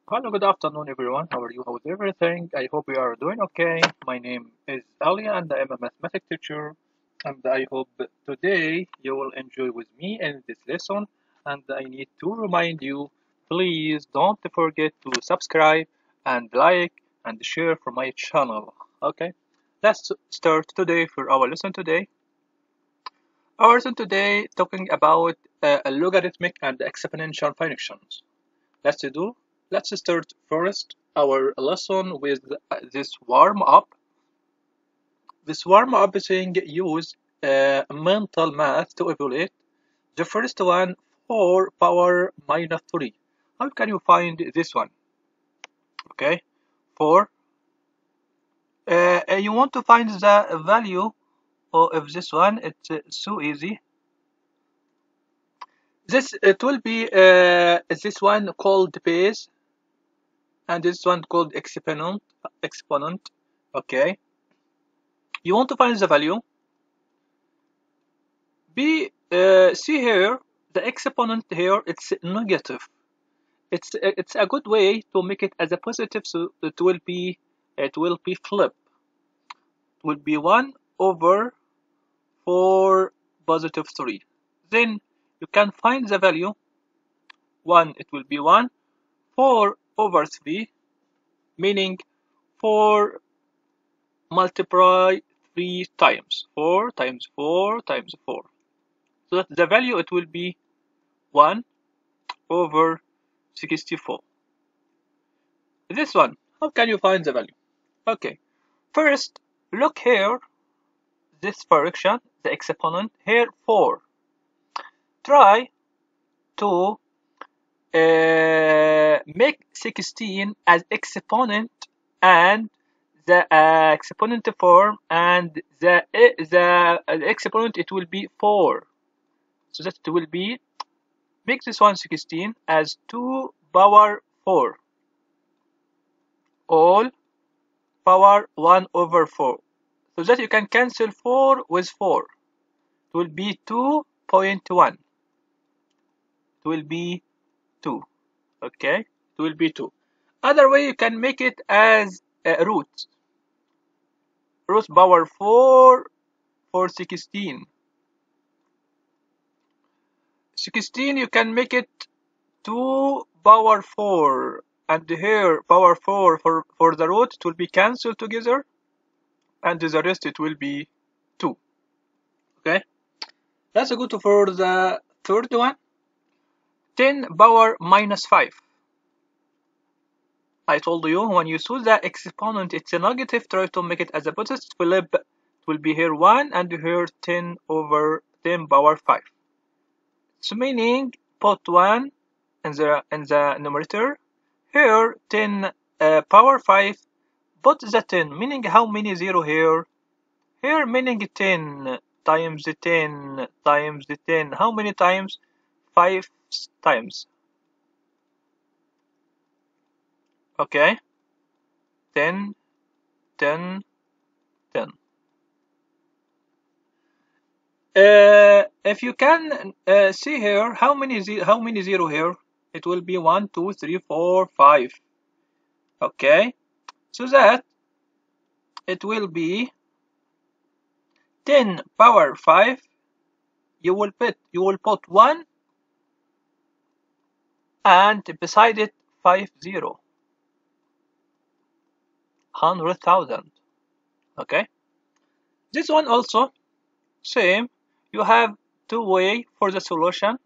Hello, good afternoon, everyone. How are you? How's everything? I hope you are doing okay. My name is Ali, and I am a mathematics teacher. And I hope today you will enjoy with me in this lesson. And I need to remind you, please don't forget to subscribe and like and share for my channel. Okay, let's start today for our lesson today. Our lesson today talking about logarithmic and exponential functions. Let's do. Let's start first our lesson with this warm up. This warm up is saying use mental math to evaluate. The first one 4 power minus 3. How can you find this one? Okay, 4. You want to find the value of this one. It's so easy. This it will be this one called base and this one called exponent. Exponent. Okay. You want to find the value. See here the exponent here it's negative. It's a good way to make it as a positive, so it will be flip. It will be 1 over 4 positive 3. Then you can find the value. 1 it will be 1. 4 over 3 meaning 4 multiply 3 times 4 times 4 times 4. So that the value it will be 1 over 64. This one, how can you find the value? Okay, first look here, this fraction, the exponent, here 4. Try to make 16 as exponent and the exponent form, and the exponent it will be 4. So that it will be, make this one 16 as 2 power 4 all power 1 over 4, so that you can cancel 4 with 4. It will be 2.1. It will be 2. Okay, it will be 2. Other way you can make it as a root power 4 for 16. 16 you can make it 2 power 4, and here power 4 for the root, it will be cancelled together, and the rest it will be 2. Okay, let's go to for the third one. 10 power minus 5. I told you when you saw the exponent it's a negative, try to make it as a positive. It will be here 1 and here 10 over 10 power 5. So meaning put 1 in the numerator. Here 10 power 5. Put the 10, meaning how many 0 here? Here meaning 10 times 10 times 10. How many times? 5 times. Okay, 10, 10, 10. If you can see here, how many zero here? It will be 1, 2, 3, 4, 5. Okay, so that it will be 10 power 5. You will put 1 and beside it 50. 100,000. Okay, this one also same. You have two way for the solution.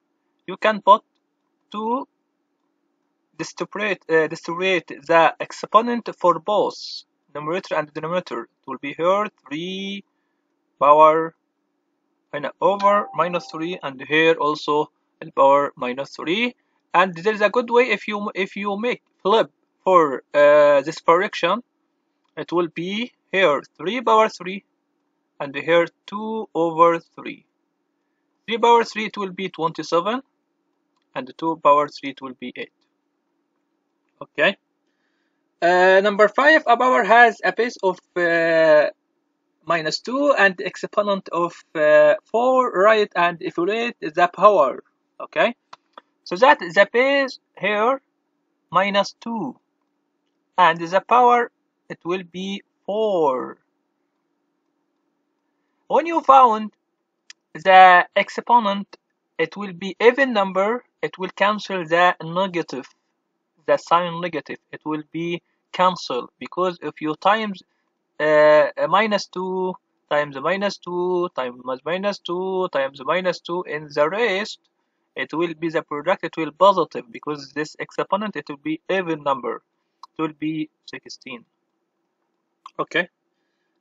You can put 2 distribute the exponent for both numerator and denominator. It will be here 3 power over minus 3, and here also power minus 3. And there is a good way, if you make flip for this fraction, it will be here 3 power 3 and here 2 over 3. 3 power 3 it will be 27 and 2 power 3 it will be 8. Okay. Number 5, a power has a base of minus 2 and exponent of 4, right? And evaluate the power. Okay, so that the base here minus 2, and the power, it will be 4. When you found the exponent, it will be even number, it will cancel the negative, the sign negative, it will be cancelled, because if you times minus 2 times minus 2 times minus 2 times minus 2 in the rest, it will be the product, it will positive, because this exponent, it will be even number, it will be 16. Okay,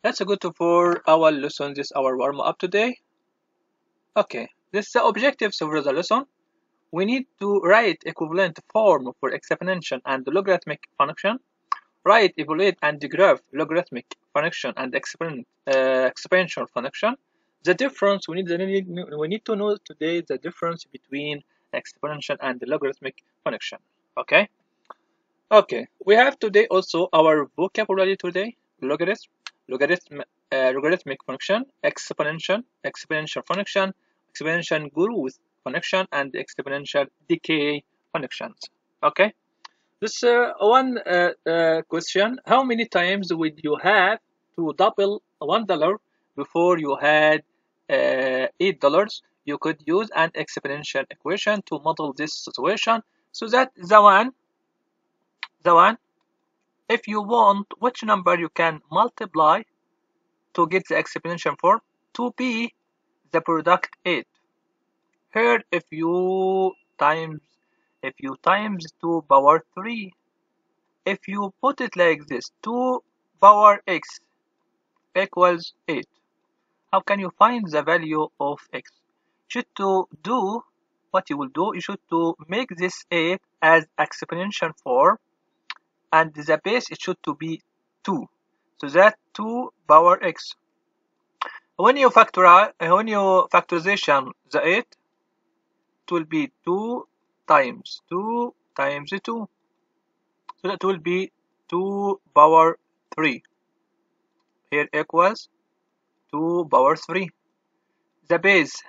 that's good for our lesson. This is our warm up today. Okay, this is the objectives of the lesson. We need to write equivalent form for exponential and logarithmic function. Write, evaluate, and graph logarithmic function and exponential function. The difference, we need to know today the difference between exponential and logarithmic function. Okay. Okay. We have today also our vocabulary today: logarithmic function, exponential function, exponential growth function, and exponential decay functions. Okay. This one question: how many times would you have to double $1 before you had $8? You could use an exponential equation to model this situation, so that the one, if you want which number you can multiply to get the exponential form to be the product 8. Here, if you times 2 power 3, if you put it like this, 2 power x equals 8. How can you find the value of x? You should to do what you will do. You should to make this 8 as exponential form, and the base, it should to be 2. So that 2 power x. When you factorization the 8, it will be 2 times 2 times 2. So that will be 2 power 3. Here equals 2 power 3. The base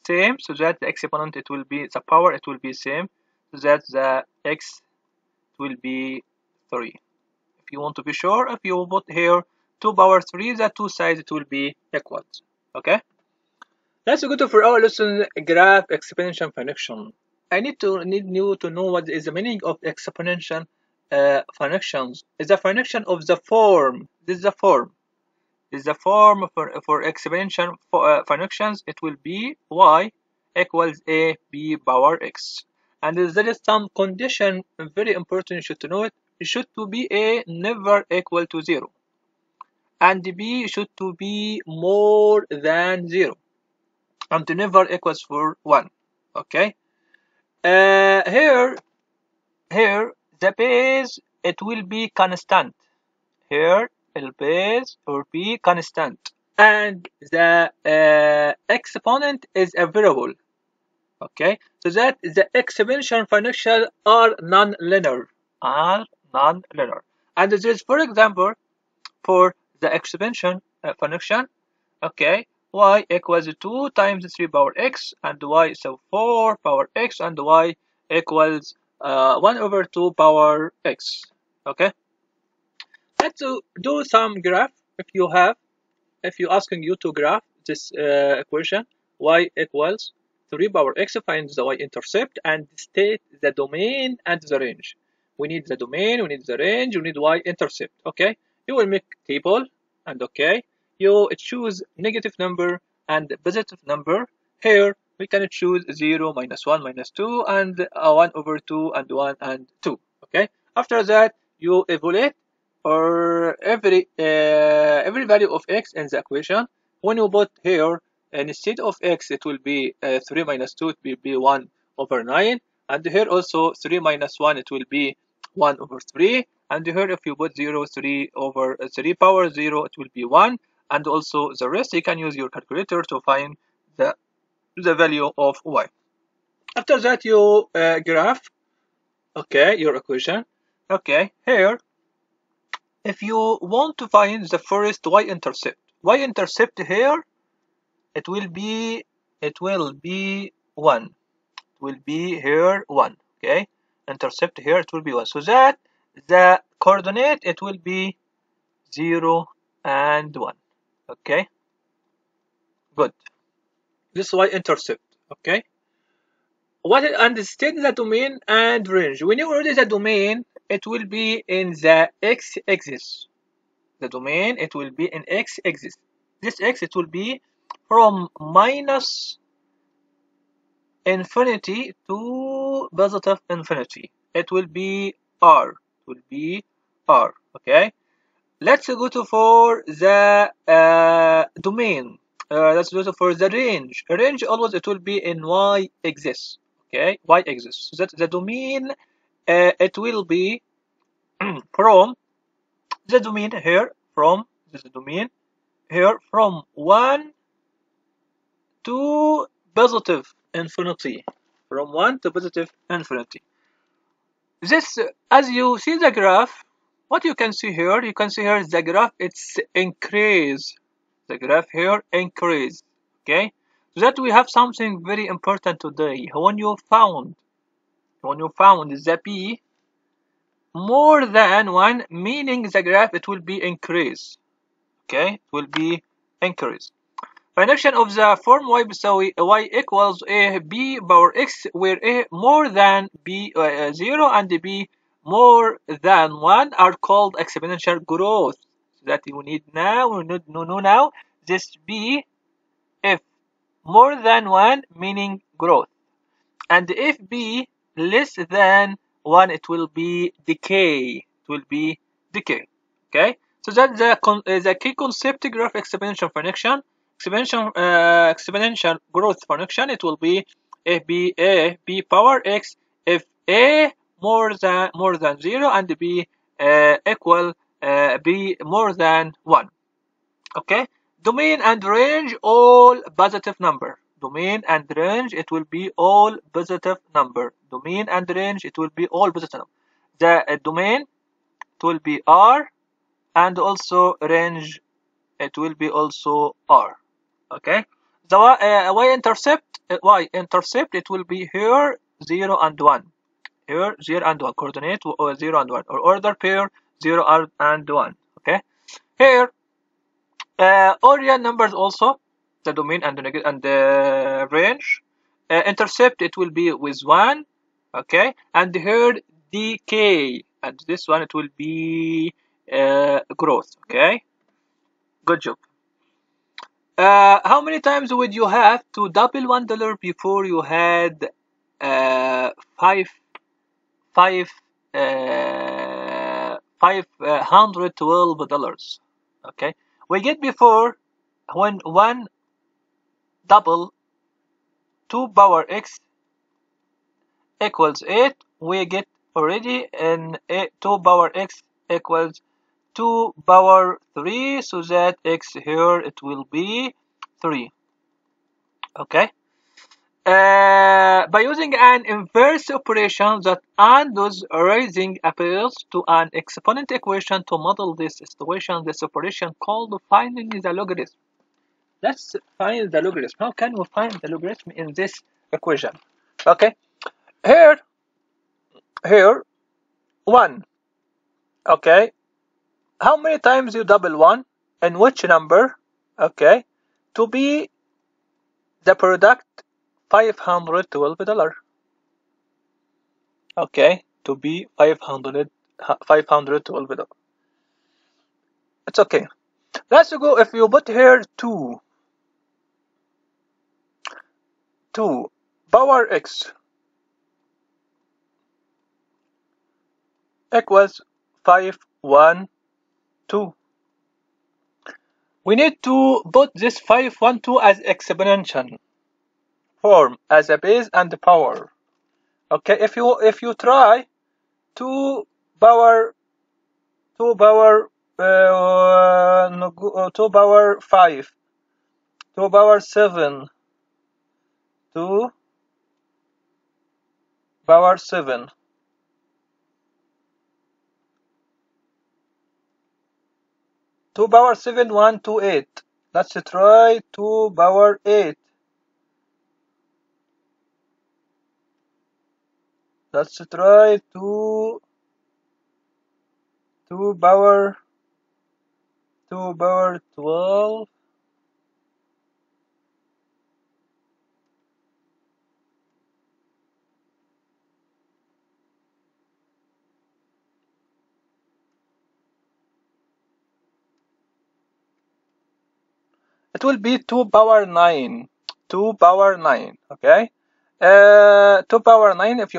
same, so that the exponent, it will be the power, it will be same, so that the x will be 3. If you want to be sure, if you put here 2 power 3, the two sides, it will be equals. Okay. Let's go to for our lesson graph exponential function. I need you to know what is the meaning of exponential functions. Is the function of the form. This is the form. This is the form for exponential functions. It will be y equals a b power x. And there is some condition very important you should know it. It should to be a never equal to 0. And b should to be more than 0. And never equals for 1. Okay. Here the base, it will be constant. Here the base will be constant, and the exponent is a variable. Okay, so that the exponential function are non-linear, and there is, for example, for the exponential function, okay, y equals 2 times 3 power x, and y is 4 power x, and y equals 1 over 2 power x. Okay, let's do some graph. If you asking you to graph this equation, y equals 3 power x, find the y-intercept and state the domain and the range. We need the domain, we need the range, we need y-intercept. Okay, you will make table, and okay, you choose negative number and positive number. Here we can choose 0, minus 1, minus 2, and 1 over 2, and 1 and 2. Okay, after that you evaluate or every value of x in the equation. When you put here, instead of x, it will be 3 minus 2, it will be 1 over 9, and here also 3 minus 1, it will be 1 over 3, and here if you put 0, 3 over 3 power 0, it will be 1, and also the rest you can use your calculator to find the value of y. After that you graph, okay, your equation. Okay, here if you want to find the first y-intercept here, it will be 1. It will be here 1. Okay, intercept here, it will be 1. So that the coordinate, it will be 0 and 1. Okay, good. This is Y-intercept. Okay. What and state the domain and range. When you already the domain, it will be in the x-axis. The domain, it will be in x-axis. This x, it will be from minus infinity to positive infinity. It will be r. It will be r. Okay. Let's go to for the domain. Let's go to for the range. Range always it will be in y-axis. Okay, y-axis. So that the domain it will be from the domain here from this domain here from 1 to positive infinity. From 1 to positive infinity. This, as you see the graph, what you can see here, the graph, it's increase. The graph here increase. Okay, so that we have something very important today. When you found the p more than 1, meaning the graph it will be increase. Okay, it will be increase. Function of the form y بتساوي y equals a b power x, where a more than b 0 and b more than 1 are called exponential growth. So that we need now, we need to know now this b if more than 1 meaning growth, and if b less than 1 it will be decay. It will be decay. Okay, so that's the key concept graph exponential function. Exponential growth function, it will be a b power x if a more than 0 and b equal b more than 1. Okay, domain and range all positive number. Domain and range it will be all positive number. Domain and range it will be all positive number. The domain it will be r, and also range it will be also r. Okay, the y-intercept it will be here 0 and 1. Here 0 and 1 coordinate 0 and 1, or order pair 0 and 1. Okay, here all real numbers also, the domain and the range. Intercept it will be with 1. Okay, and here decay, and this one it will be growth. Okay, good job. How many times would you have to double $1 before you had $512? Okay, we get before when 1 double 2 power x equals 8, we get already in 2 power x equals 2 power 3, so that x here it will be 3. Okay, by using an inverse operation that undoes raising appeals to an exponent equation to model this situation, this operation called finding the logarithm. Let's find the logarithm. How can we find the logarithm in this equation? Okay, here 1. Okay, how many times you double 1 and which number? Okay, to be the product $512. Okay, to be $512. It's okay. Let's go. If you put here 2 power x equals 512. We need to put this 512 as exponential form as a base and the power. Okay, if you try 2 power 5, 2 power 7, 2 power 7, 2 power 7, 1 to 8. Let's try 2 power 8. Let's try 2 power 12. It will be 2 power 9. 2 power 9. Okay. 2 power 9. If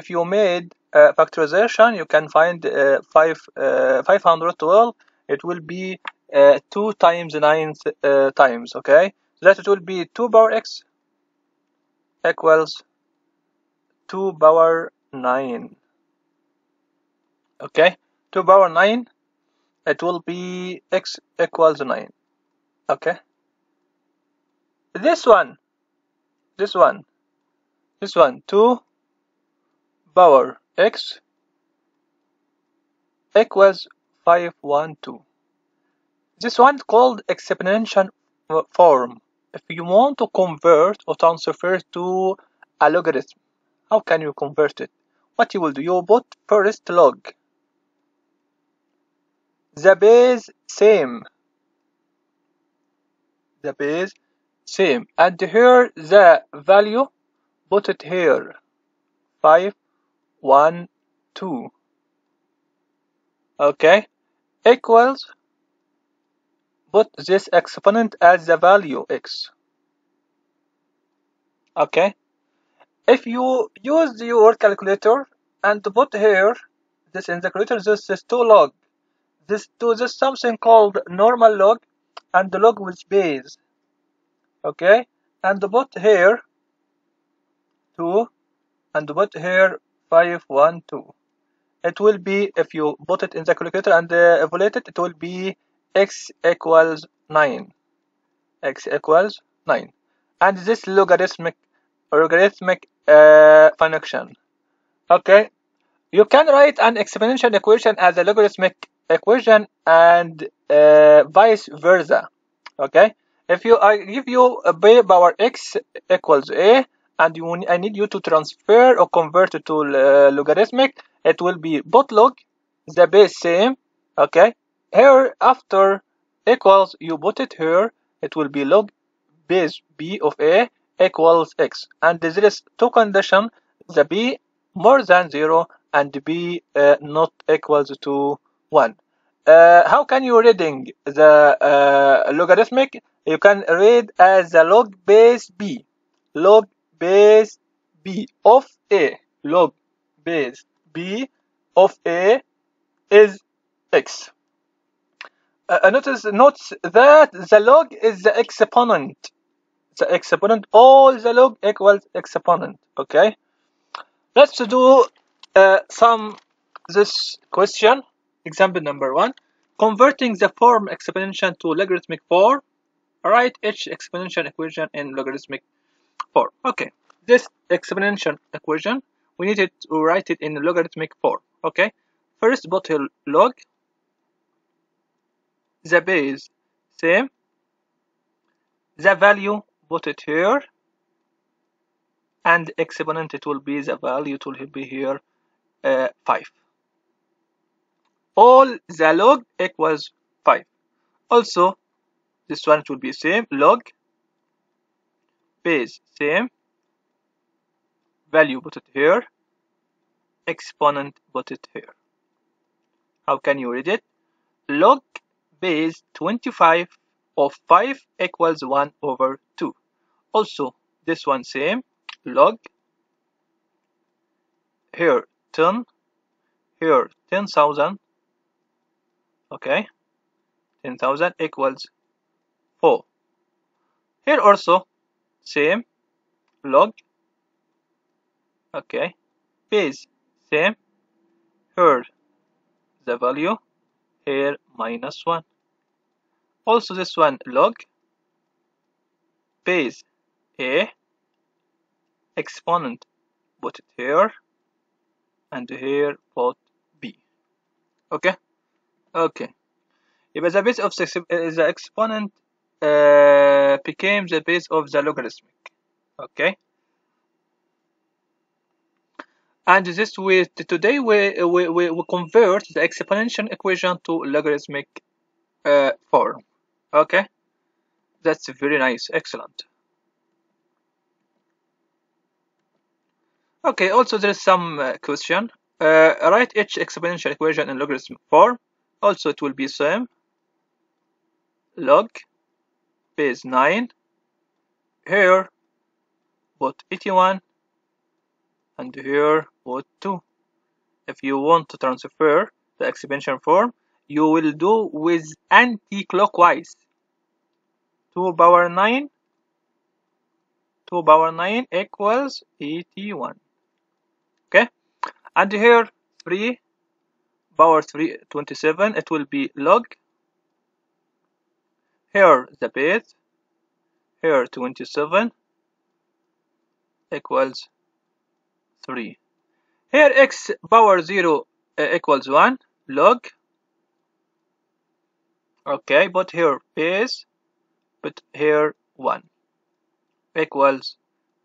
you made factorization, you can find 512. It will be 2 times 9 times. Okay. So that it will be 2 power x equals 2 power 9. Okay. 2 power 9. It will be x equals 9. Okay. This one. This one. 2 power x equals 512. This one called exponential form. If you want to convert or transfer to a logarithm, how can you convert it? What you will do, you put first log, the base same, and here the value, put it here, 512. Okay, equals, put this exponent as the value x. Okay, if you use your calculator and put here this in the calculator, this is 2 log, this something called normal log and the log with base. Okay, and put here 2 and put here 512. It will be, if you put it in the calculator and evaluate it, it will be x equals 9. X equals 9. And this logarithmic function. Okay, you can write an exponential equation as a logarithmic equation and vice versa. Okay, if I give you a b power x equals a, and I need you to transfer or convert it to logarithmic, it will be both log, the base same. Okay, here after equals, you put it here, it will be log base b of a equals x, and there is 2 conditions, the b more than 0 and b not equals to 1. How can you reading the logarithmic? You can read as the log base b of a. Log base b of a is x. Notice that the log is the exponent. The exponent, all the log equals exponent. Okay, let's do this question. Example number 1. Converting the form exponential to logarithmic form. Write each exponential equation in logarithmic form. Okay, this exponential equation, we need to write it in logarithmic form. Okay, first put log, the base same, the value put it here, and exponent, it will be the value, it will be here 5. All the log equals 5. Also, this one, it will be same, log, base same, value put it here, exponent put it here. How can you read it? Log base 25 of 5 equals 1 over 2. Also, this one same, log, here 10, here 10,000. Okay, 10,000 equals 4. Here also same, log, okay, base same, here the value, here -1. Also this one log, base a, exponent put it here, and here put b. Okay, if the base of the exponent became the base of the logarithmic. Okay, And this way, today we convert the exponential equation to logarithmic form. Okay, that's very nice, excellent. Okay, also there is some question. Write each exponential equation in logarithm form. Also it will be same. Log base 9. Here put 81 and here put 2. If you want to transfer the exponential form, you will do with anti-clockwise. 2 power 9 equals 81. Okay, and here 3 power 3 27, it will be log. Here the base, here 27 equals 3. Here x power 0 equals 1 log. Okay, but here base, but here 1 equals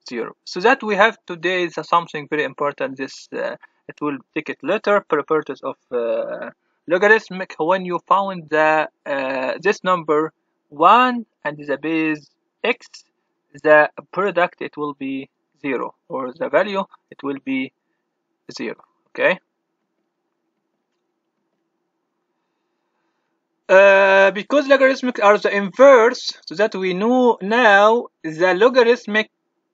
0. So that we have today is something very important. This it will take it later. Properties of logarithmic. When you found the this number 1 and the base x, the product it will be 0, or the value it will be 0. Okay. Because logarithmic are the inverse, so that we know now the logarithmic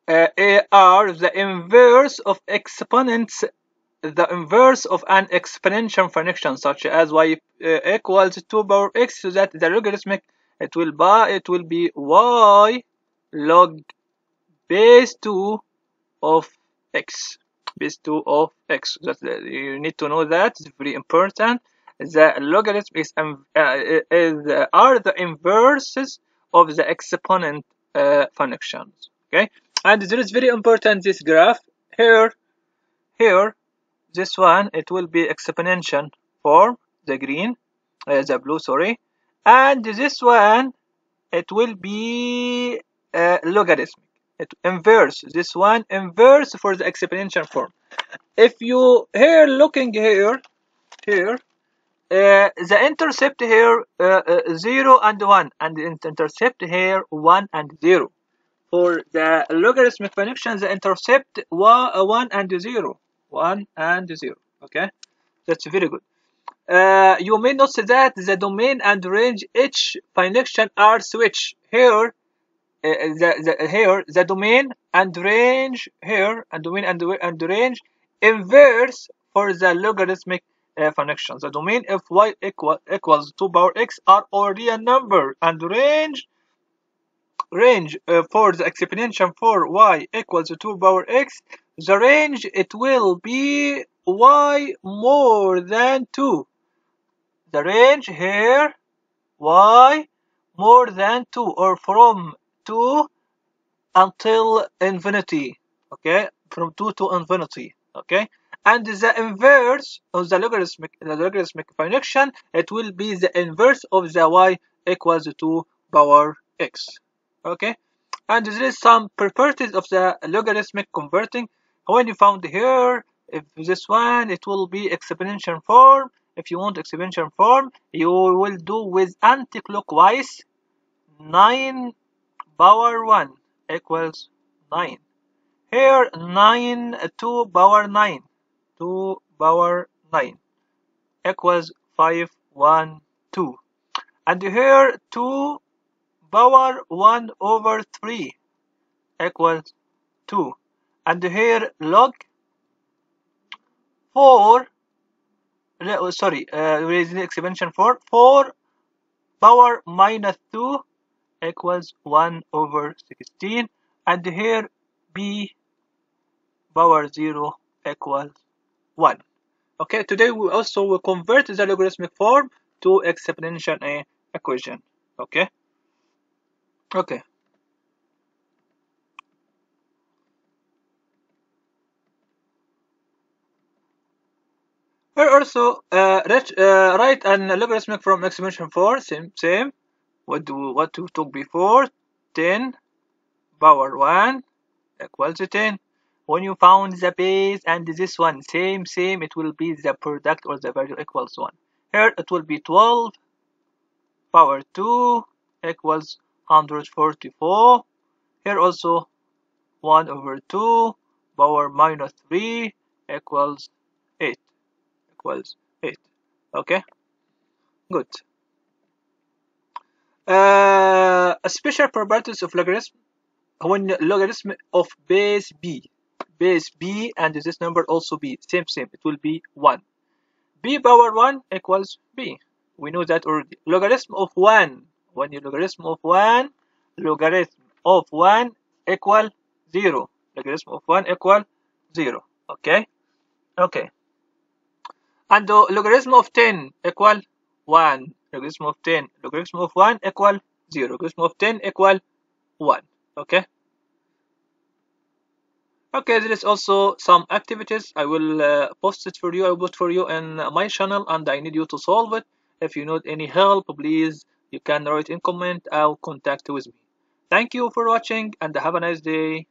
are the inverse of exponents, the inverse of an exponential function such as y equals 2 power x, so that the logarithmic it will be y log base 2 of x, base 2 of x. That you need to know that, it's very important. The logarithm are the inverses of the exponent functions. Okay, and there is very important this graph here. This one it will be exponential form, the green, the blue, sorry, and this one it will be logarithmic. It inverse, this one inverse for the exponential form. If you here looking here, the intercept here 0 and 1, and the intercept here 1 and 0. For the logarithmic function, the intercept 1 and 0, 1 and 0. Okay, that's very good. You may notice that the domain and range each function are switched here. The domain and range here, and domain and range inverse for the logarithmic function. The domain if y equals 2 power x are all real number, and range for the exponential for y equals 2 power x, the range it will be y more than 2. The range here y more than 2, or from 2 until infinity. Okay, from 2 to infinity. Okay, and the inverse of the logarithmic function, it will be the inverse of the y equals 2 power x. Okay, and there is some properties of the logarithmic converting. When you found here, if this one it will be exponential form. If you want exponential form, you will do with anti-clockwise. 9 power 1 equals 9. Here 9 2 power 9, 2 power 9 equals 5 1 2. And here 2 power 1 over 3 equals 2. And here log 4, sorry, raise the exponential 4 power minus 2 equals 1 over 16. And here b power 0 equals 1. Okay, today we also will convert the logarithmic form to exponential equation. Okay. Here also write an logarithmic from exponential form. Same. What we took before. 10 power 1 equals 10. when you found the base and this one same, it will be the product or the value equals 1. Here it will be 12 power 2 equals 144. Here also 1 over 2 power minus 3 equals 8. Okay, good. Special properties of logarithm. When logarithm of base b and this number also b, same, it will be 1. B power 1 equals b. We know that already. Logarithm of 1. When you logarithm of 1 equal 0. Logarithm of 1 equal 0. Okay? Okay. And the logarithm of 10 equal 1. Logarithm of 10. Logarithm of 1 equal 0. Logarithm of 10 equal 1. Okay? Okay, there is also some activities. I will post it for you. I will put for you in my channel, and I need you to solve it. If you need any help, please you can write in comment or contact with me. Thank you for watching, and have a nice day.